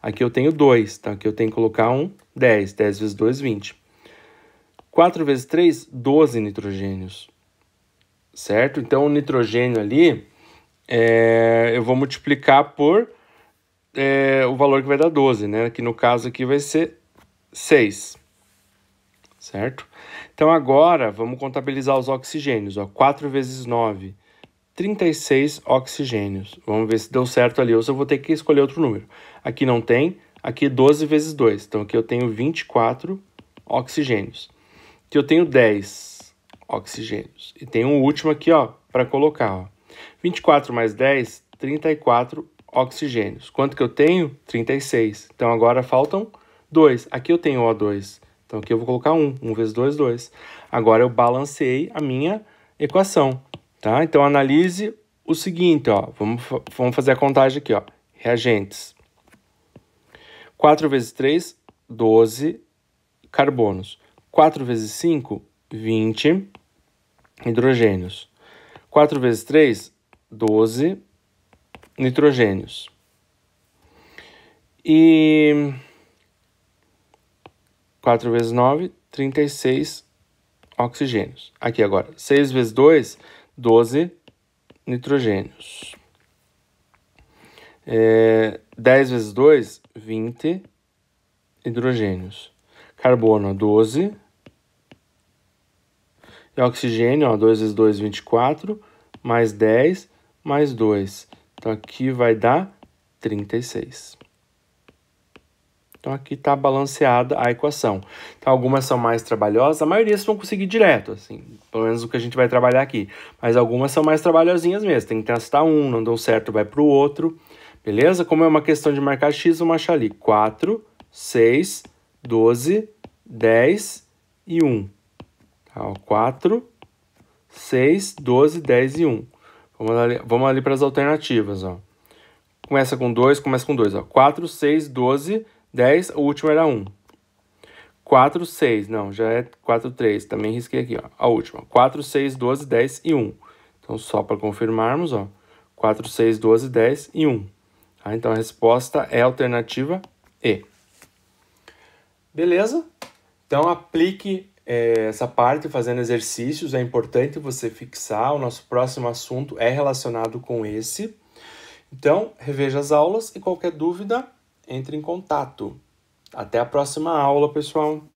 Aqui eu tenho 2, tá? Aqui eu tenho que colocar um 10. 10 vezes 2, 20. 4 vezes 3, 12 nitrogênios, certo? Então, o nitrogênio ali, eu vou multiplicar por o valor que vai dar 12, né? Que no caso aqui vai ser 6, certo? Então, agora, vamos contabilizar os oxigênios, ó. 4 vezes 9, 36 oxigênios. Vamos ver se deu certo ali, ou se eu vou ter que escolher outro número. Aqui não tem, aqui 12 vezes 2. Então, aqui eu tenho 24 oxigênios. Que eu tenho 10 oxigênios. E tem um último aqui, ó, para colocar, ó. 24 mais 10, 34 oxigênios. Quanto que eu tenho? 36. Então, agora faltam 2. Aqui eu tenho O2. Então, aqui eu vou colocar 1. 1 vezes 2, 2. Agora, eu balanceei a minha equação, tá? Então, analise o seguinte, ó. Vamos fazer a contagem aqui, ó. Reagentes. 4 vezes 3, 12 carbonos. 4 vezes 5, 20 hidrogênios. 4 vezes 3, 12 nitrogênios. E 4 vezes 9, 36 oxigênios. Aqui agora, 6 vezes 2, 12 nitrogênios. 10 vezes 2, 20 hidrogênios. Carbono, 12. E oxigênio, ó, 2 vezes 2, 24. Mais 10, mais 2. Então, aqui vai dar 36. Então, aqui está balanceada a equação. Então, algumas são mais trabalhosas. A maioria vocês vão conseguir direto, assim. Pelo menos o que a gente vai trabalhar aqui. Mas algumas são mais trabalhosinhas mesmo. Tem que testar um, não deu certo, vai para o outro. Beleza? Como é uma questão de marcar X, vamos achar ali. 4, 6... 12, 10 e 1. Tá, 4, 6, 12, 10 e 1. Vamos ali para as alternativas, ó. Começa com 2, começa com 2, ó. 4, 6, 12, 10, o último era 1. 4, 6, não, já é 4, 3, também risquei aqui, ó. A última, 4, 6, 12, 10 e 1. Então, só para confirmarmos, ó. 4, 6, 12, 10 e 1. Tá? Então, a resposta é a alternativa E. Beleza? Então, aplique essa parte fazendo exercícios. É importante você fixar. O nosso próximo assunto é relacionado com esse. Então, reveja as aulas e qualquer dúvida, entre em contato. Até a próxima aula, pessoal!